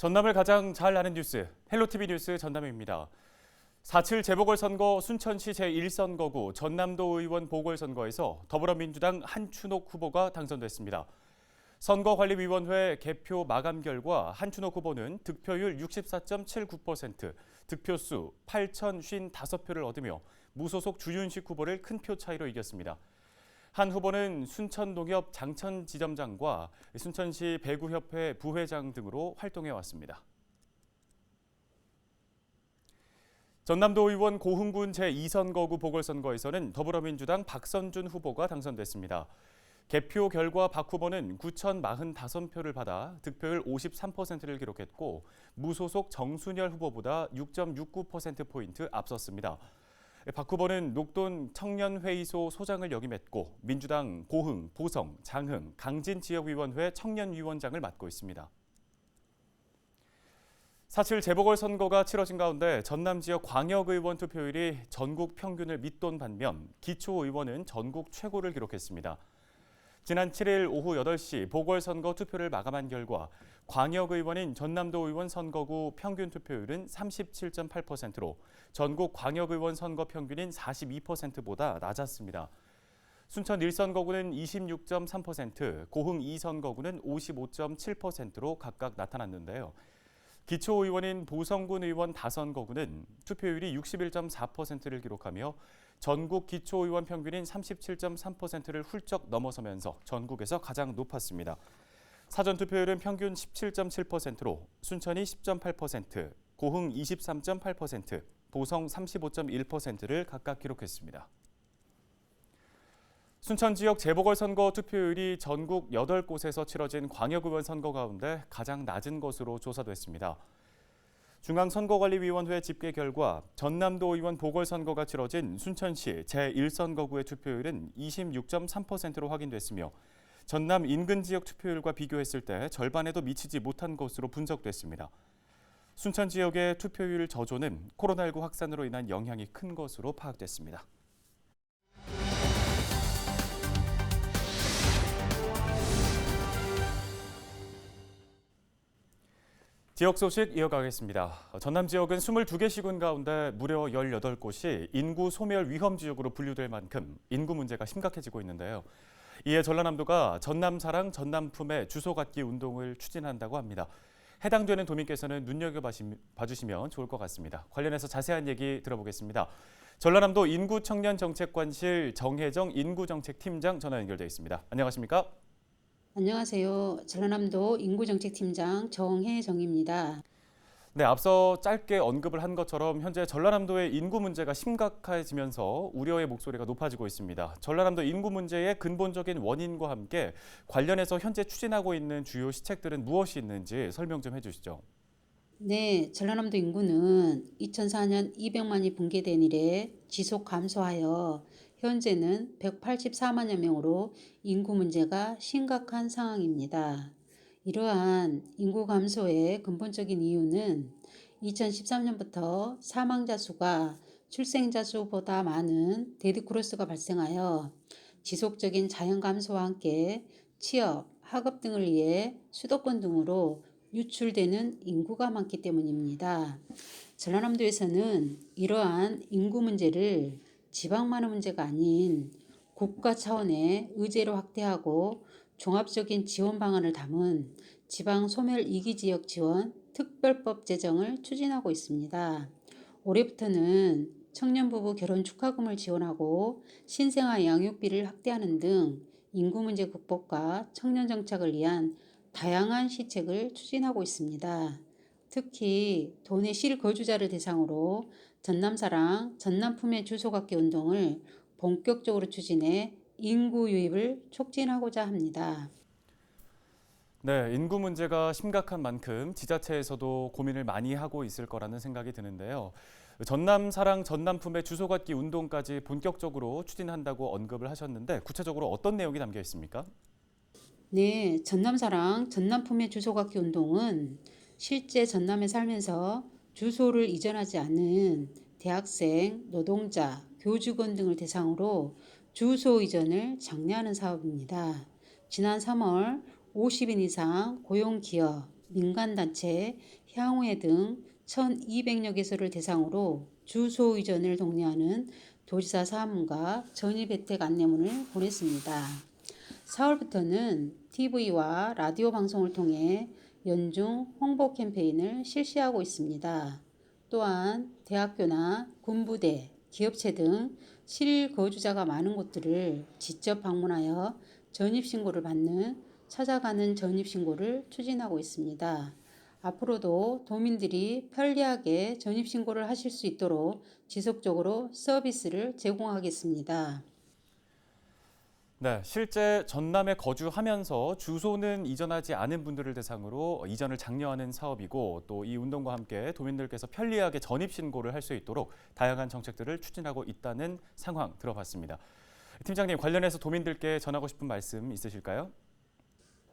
전남을 가장 잘 아는 뉴스, 헬로티비 뉴스 전남입니다. 4.7 재보궐선거 순천시 제1선거구 전남도 의원 보궐선거에서 더불어민주당 한춘옥 후보가 당선됐습니다. 선거관리위원회 개표 마감 결과 한춘옥 후보는 득표율 64.79%, 득표수 8,055표를 얻으며 무소속 주윤식 후보를 큰 표 차이로 이겼습니다. 한 후보는 순천농협 장천지점장과 순천시 배구협회 부회장 등으로 활동해왔습니다. 전남도 의원 고흥군 제2선거구 보궐선거에서는 더불어민주당 박선준 후보가 당선됐습니다. 개표 결과 박 후보는 9,045표를 받아 득표율 53%를 기록했고 무소속 정순열 후보보다 6.69%포인트 앞섰습니다. 박 후보는 녹돈 청년회의소 소장을 역임했고 민주당 고흥, 보성, 장흥, 강진 지역위원회 청년위원장을 맡고 있습니다. 4.7 재보궐선거가 치러진 가운데 전남 지역 광역의원 투표율이 전국 평균을 밑돈 반면 기초의원은 전국 최고를 기록했습니다. 지난 7일 오후 8시 보궐선거 투표를 마감한 결과 광역의원인 전남도 의원 선거구 평균 투표율은 37.8%로 전국 광역의원 선거 평균인 42%보다 낮았습니다. 순천 1선거구는 26.3%, 고흥 2선거구는 55.7%로 각각 나타났는데요. 기초의원인 보성군 의원 다선거구는 투표율이 61.4%를 기록하며 전국 기초의원 평균인 37.3%를 훌쩍 넘어서면서 전국에서 가장 높았습니다. 사전투표율은 평균 17.7%로 순천이 10.8%, 고흥 23.8%, 보성 35.1%를 각각 기록했습니다. 순천 지역 재보궐선거 투표율이 전국 8곳에서 치러진 광역의원 선거 가운데 가장 낮은 것으로 조사됐습니다. 중앙선거관리위원회 집계 결과 전남도 의원 보궐선거가 치러진 순천시 제1선거구의 투표율은 26.3%로 확인됐으며 전남 인근 지역 투표율과 비교했을 때 절반에도 미치지 못한 것으로 분석됐습니다. 순천 지역의 투표율 저조는 코로나19 확산으로 인한 영향이 큰 것으로 파악됐습니다. 지역 소식 이어가겠습니다. 전남 지역은 22개 시군 가운데 무려 18곳이 인구 소멸 위험 지역으로 분류될 만큼 인구 문제가 심각해지고 있는데요. 이에 전라남도가 전남 사랑 전남 품에 주소 갖기 운동을 추진한다고 합니다. 해당되는 도민께서는 눈여겨봐주시면 좋을 것 같습니다. 관련해서 자세한 얘기 들어보겠습니다. 전라남도 인구청년정책관실 정혜정 인구정책팀장 전화 연결되어 있습니다. 안녕하십니까? 안녕하세요. 전라남도 인구정책팀장 정혜정입니다. 네, 앞서 짧게 언급을 한 것처럼 현재 전라남도의 인구 문제가 심각해지면서 우려의 목소리가 높아지고 있습니다. 전라남도 인구 문제의 근본적인 원인과 함께 관련해서 현재 추진하고 있는 주요 시책들은 무엇이 있는지 설명 좀 해주시죠. 네, 전라남도 인구는 2004년 200만이 붕괴된 이래 지속 감소하여 현재는 184만여 명으로 인구 문제가 심각한 상황입니다. 이러한 인구 감소의 근본적인 이유는 2013년부터 사망자 수가 출생자 수보다 많은 데드크로스가 발생하여 지속적인 자연 감소와 함께 취업, 학업 등을 위해 수도권 등으로 유출되는 인구가 많기 때문입니다. 전라남도에서는 이러한 인구 문제를 지방만의 문제가 아닌 국가 차원의 의제로 확대하고 종합적인 지원 방안을 담은 지방 소멸 이기 지역 지원 특별법 제정을 추진하고 있습니다. 올해부터는 청년 부부 결혼 축하금을 지원하고 신생아 양육비를 확대하는 등 인구 문제 극복과 청년 정착을 위한 다양한 시책을 추진하고 있습니다. 특히 도내 실거주자를 대상으로 전남사랑 전남품의 주소갖기 운동을 본격적으로 추진해 인구 유입을 촉진하고자 합니다. 네, 인구 문제가 심각한 만큼 지자체에서도 고민을 많이 하고 있을 거라는 생각이 드는데요. 전남 사랑 전남 품의 주소 갖기 운동까지 본격적으로 추진한다고 언급을 하셨는데 구체적으로 어떤 내용이 담겨 있습니까? 네, 전남사랑 전남품의 주소갖기 운동은 실제 전남에 살면서 주소를 이전하지 않는 대학생, 노동자, 교직원 등을 대상으로 주소 이전을 장려하는 사업입니다. 지난 3월 50인 이상 고용기업, 민간단체, 향후회 등 1,200여 개소를 대상으로 주소 이전을 독려하는 도지사 사무과 전입 혜택 안내문을 보냈습니다. 4월부터는 TV와 라디오 방송을 통해 연중 홍보 캠페인을 실시하고 있습니다. 또한 대학교나 군부대, 기업체 등 실일 거주자가 많은 곳들을 직접 방문하여 전입신고를 받는 찾아가는 전입신고를 추진하고 있습니다. 앞으로도 도민들이 편리하게 전입신고를 하실 수 있도록 지속적으로 서비스를 제공하겠습니다. 네, 실제 전남에 거주하면서 주소는 이전하지 않은 분들을 대상으로 이전을 장려하는 사업이고 또 이 운동과 함께 도민들께서 편리하게 전입신고를 할 수 있도록 다양한 정책들을 추진하고 있다는 상황 들어봤습니다. 팀장님, 관련해서 도민들께 전하고 싶은 말씀 있으실까요?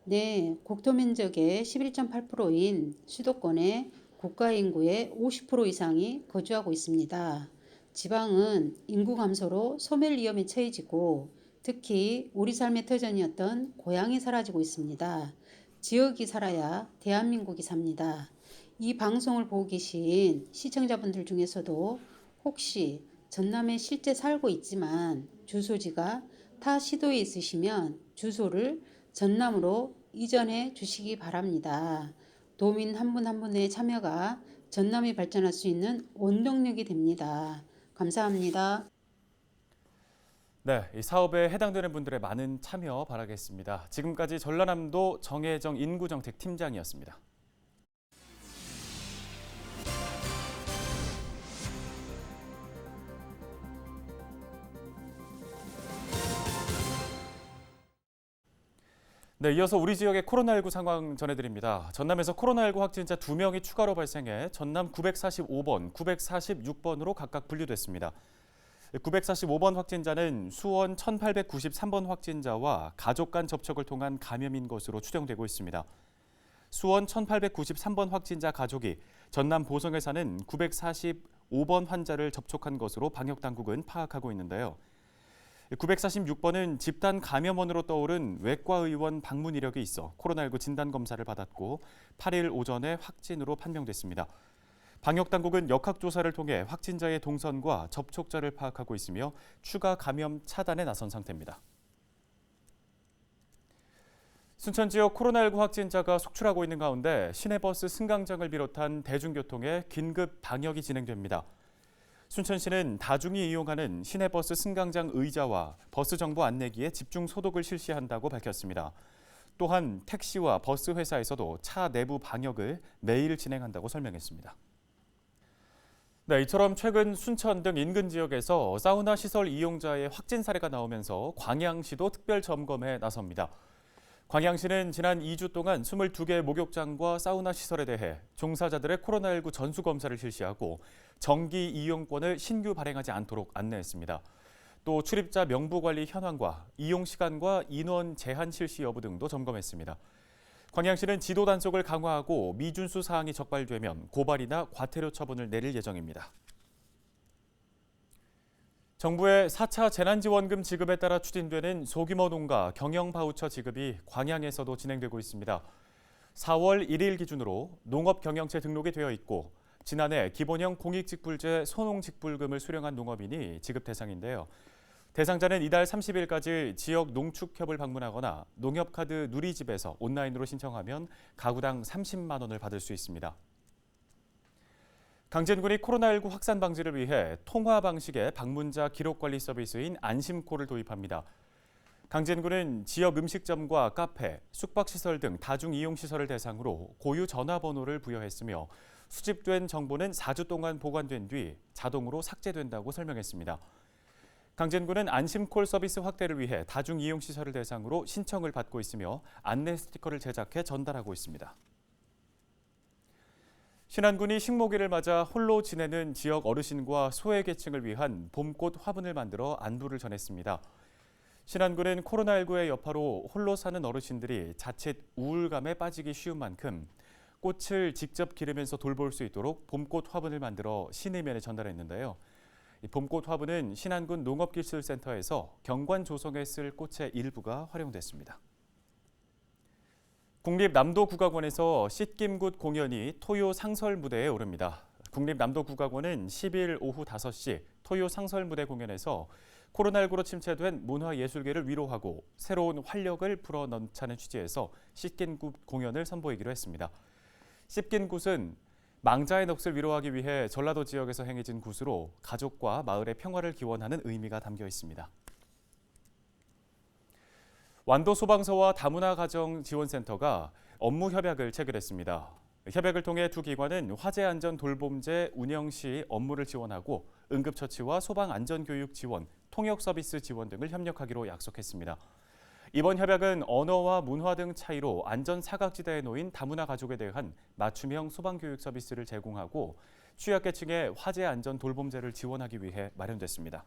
네, 국토 면적의 11.8%인 수도권의 국가 인구의 50% 이상이 거주하고 있습니다. 지방은 인구 감소로 소멸 위험에 처해지고 특히 우리 삶의 터전이었던 고향이 사라지고 있습니다. 지역이 살아야 대한민국이 삽니다. 이 방송을 보고 계신 시청자분들 중에서도 혹시 전남에 실제 살고 있지만 주소지가 타 시도에 있으시면 주소를 전남으로 이전해 주시기 바랍니다. 도민 한 분 한 분의 참여가 전남이 발전할 수 있는 원동력이 됩니다. 감사합니다. 네, 이 사업에 해당되는 분들의 많은 참여 바라겠습니다. 지금까지 전라남도 정혜정 인구정책팀장이었습니다. 네, 이어서 우리 지역의 코로나19 상황 전해드립니다. 전남에서 코로나19 확진자 2명이 추가로 발생해 전남 945번, 946번으로 각각 분류됐습니다. 945번 확진자는 수원 1893번 확진자와 가족 간 접촉을 통한 감염인 것으로 추정되고 있습니다. 수원 1893번 확진자 가족이 전남 보성에 사는 945번 환자를 접촉한 것으로 방역당국은 파악하고 있는데요. 946번은 집단 감염원으로 떠오른 외과의원 방문 이력이 있어 코로나19 진단검사를 받았고 8일 오전에 확진으로 판명됐습니다. 방역당국은 역학조사를 통해 확진자의 동선과 접촉자를 파악하고 있으며 추가 감염 차단에 나선 상태입니다. 순천 지역 코로나19 확진자가 속출하고 있는 가운데 시내버스 승강장을 비롯한 대중교통에 긴급 방역이 진행됩니다. 순천시는 다중이 이용하는 시내버스 승강장 의자와 버스 정보 안내기에 집중 소독을 실시한다고 밝혔습니다. 또한 택시와 버스 회사에서도 차 내부 방역을 매일 진행한다고 설명했습니다. 네, 이처럼 최근 순천 등 인근 지역에서 사우나 시설 이용자의 확진 사례가 나오면서 광양시도 특별 점검에 나섭니다. 광양시는 지난 2주 동안 22개 목욕장과 사우나 시설에 대해 종사자들의 코로나19 전수 검사를 실시하고 정기 이용권을 신규 발행하지 않도록 안내했습니다. 또 출입자 명부 관리 현황과 이용 시간과 인원 제한 실시 여부 등도 점검했습니다. 광양시는 지도 단속을 강화하고 미준수 사항이 적발되면 고발이나 과태료 처분을 내릴 예정입니다. 정부의 4차 재난지원금 지급에 따라 추진되는 소규모 농가 경영 바우처 지급이 광양에서도 진행되고 있습니다. 4월 1일 기준으로 농업경영체 등록이 되어 있고 지난해 기본형 공익직불제 소농직불금을 수령한 농업인이 지급 대상인데요. 대상자는 이달 30일까지 지역 농축협을 방문하거나 농협카드 누리집에서 온라인으로 신청하면 가구당 30만 원을 받을 수 있습니다. 강진군이 코로나19 확산 방지를 위해 통화 방식의 방문자 기록 관리 서비스인 안심콜을 도입합니다. 강진군은 지역 음식점과 카페, 숙박시설 등 다중이용시설을 대상으로 고유 전화번호를 부여했으며 수집된 정보는 4주 동안 보관된 뒤 자동으로 삭제된다고 설명했습니다. 강진군은 안심콜 서비스 확대를 위해 다중이용시설을 대상으로 신청을 받고 있으며 안내 스티커를 제작해 전달하고 있습니다. 신안군이 식목일을 맞아 홀로 지내는 지역 어르신과 소외계층을 위한 봄꽃 화분을 만들어 안부를 전했습니다. 신안군은 코로나19의 여파로 홀로 사는 어르신들이 자칫 우울감에 빠지기 쉬운 만큼 꽃을 직접 기르면서 돌볼 수 있도록 봄꽃 화분을 만들어 시내면에 전달했는데요. 이 봄꽃 화분은 신안군 농업기술센터에서 경관 조성에 쓸 꽃의 일부가 활용됐습니다. 국립남도국악원에서 씻김굿 공연이 토요 상설 무대에 오릅니다. 국립남도국악원은 10일 오후 5시 토요 상설 무대 공연에서 코로나19로 침체된 문화예술계를 위로하고 새로운 활력을 불어넣자는 취지에서 씻김굿 공연을 선보이기로 했습니다. 씻김굿은 망자의 넋을 위로하기 위해 전라도 지역에서 행해진 굿으로 가족과 마을의 평화를 기원하는 의미가 담겨 있습니다. 완도 소방서와 다문화 가정 지원센터가 업무 협약을 체결했습니다. 협약을 통해 두 기관은 화재 안전 돌봄제 운영 시 업무를 지원하고 응급처치와 소방 안전 교육 지원, 통역 서비스 지원 등을 협력하기로 약속했습니다. 이번 협약은 언어와 문화 등 차이로 안전 사각지대에 놓인 다문화 가족에 대한 맞춤형 소방 교육 서비스를 제공하고 취약계층의 화재 안전 돌봄제를 지원하기 위해 마련됐습니다.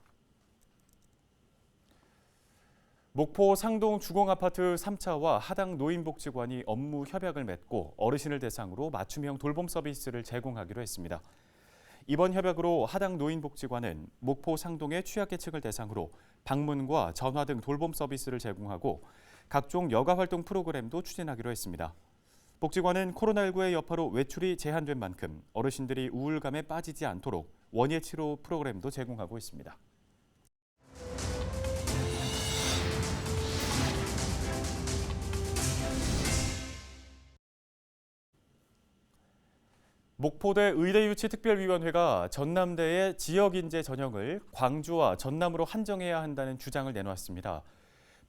목포 상동 주공아파트 3차와 하당 노인복지관이 업무 협약을 맺고 어르신을 대상으로 맞춤형 돌봄 서비스를 제공하기로 했습니다. 이번 협약으로 하당 노인복지관은 목포 상동의 취약계층을 대상으로 방문과 전화 등 돌봄 서비스를 제공하고 각종 여가활동 프로그램도 추진하기로 했습니다. 복지관은 코로나19의 여파로 외출이 제한된 만큼 어르신들이 우울감에 빠지지 않도록 원예 치료 프로그램도 제공하고 있습니다. 목포대 의대유치특별위원회가 전남대의 지역인재 전형을 광주와 전남으로 한정해야 한다는 주장을 내놓았습니다.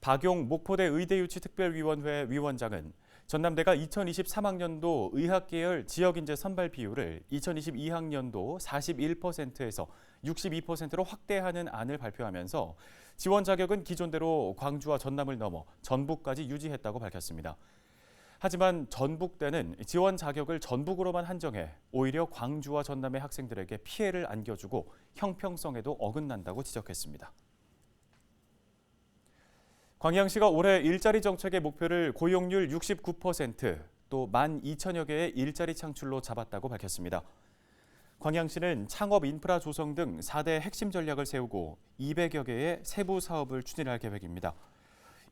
박용 목포대 의대유치특별위원회 위원장은 전남대가 2023학년도 의학계열 지역인재 선발 비율을 2022학년도 41%에서 62%로 확대하는 안을 발표하면서 지원 자격은 기존대로 광주와 전남을 넘어 전북까지 유지했다고 밝혔습니다. 하지만 전북대는 지원 자격을 전북으로만 한정해 오히려 광주와 전남의 학생들에게 피해를 안겨주고 형평성에도 어긋난다고 지적했습니다. 광양시가 올해 일자리 정책의 목표를 고용률 69%, 또 12,000여 개의 일자리 창출로 잡았다고 밝혔습니다. 광양시는 창업 인프라 조성 등 4대 핵심 전략을 세우고 200여 개의 세부 사업을 추진할 계획입니다.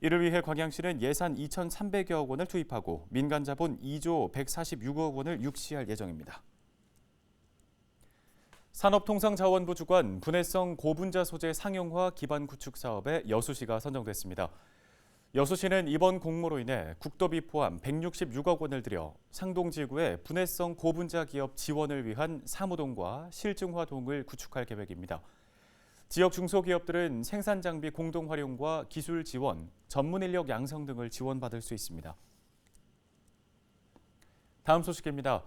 이를 위해 광양시는 예산 2,300여억 원을 투입하고 민간 자본 2조 146억 원을 유치할 예정입니다. 산업통상자원부 주관 분해성 고분자 소재 상용화 기반 구축 사업에 여수시가 선정됐습니다. 여수시는 이번 공모로 인해 국도비 포함 166억 원을 들여 상동지구의 분해성 고분자 기업 지원을 위한 사무동과 실증화동을 구축할 계획입니다. 지역 중소기업들은 생산 장비 공동 활용과 기술 지원, 전문 인력 양성 등을 지원받을 수 있습니다. 다음 소식입니다.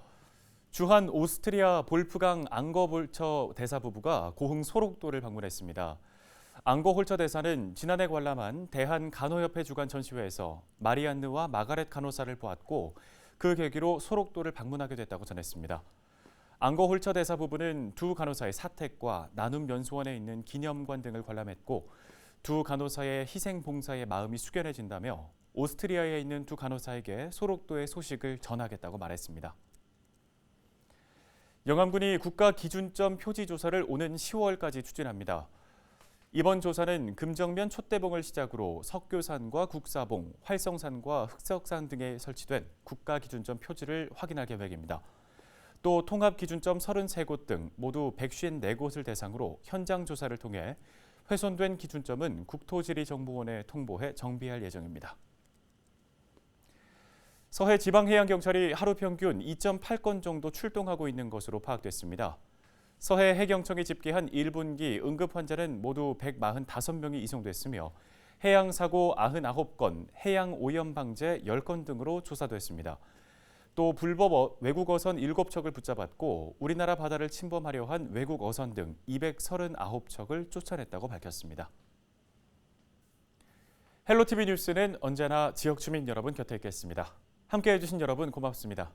주한 오스트리아 볼프강 앙거홀처 대사 부부가 고흥 소록도를 방문했습니다. 앙거홀처 대사는 지난해 관람한 대한간호협회 주관 전시회에서 마리안느와 마가렛 간호사를 보았고 그 계기로 소록도를 방문하게 됐다고 전했습니다. 앙거홀처 대사 부부는 두 간호사의 사택과 나눔 연수원에 있는 기념관 등을 관람했고 두 간호사의 희생 봉사의 마음이 숙연해진다며 오스트리아에 있는 두 간호사에게 소록도의 소식을 전하겠다고 말했습니다. 영암군이 국가 기준점 표지 조사를 오는 10월까지 추진합니다. 이번 조사는 금정면 촛대봉을 시작으로 석교산과 국사봉, 활성산과 흑석산 등에 설치된 국가 기준점 표지를 확인할 계획입니다. 또 통합 기준점 33곳 등 모두 154곳을 대상으로 현장 조사를 통해 훼손된 기준점은 국토지리정보원에 통보해 정비할 예정입니다. 서해 지방해양경찰이 하루 평균 2.8건 정도 출동하고 있는 것으로 파악됐습니다. 서해 해경청이 집계한 1분기 응급 환자는 모두 145명이 이송됐으며 해양사고 99건, 해양오염 방제 10건 등으로 조사됐습니다. 또 불법 외국 어선 7척을 붙잡았고 우리나라 바다를 침범하려 한 외국 어선 등 239척을 쫓아냈다고 밝혔습니다. 헬로티비 뉴스는 언제나 지역 주민 여러분 곁에 있겠습니다. 함께해 주신 여러분 고맙습니다.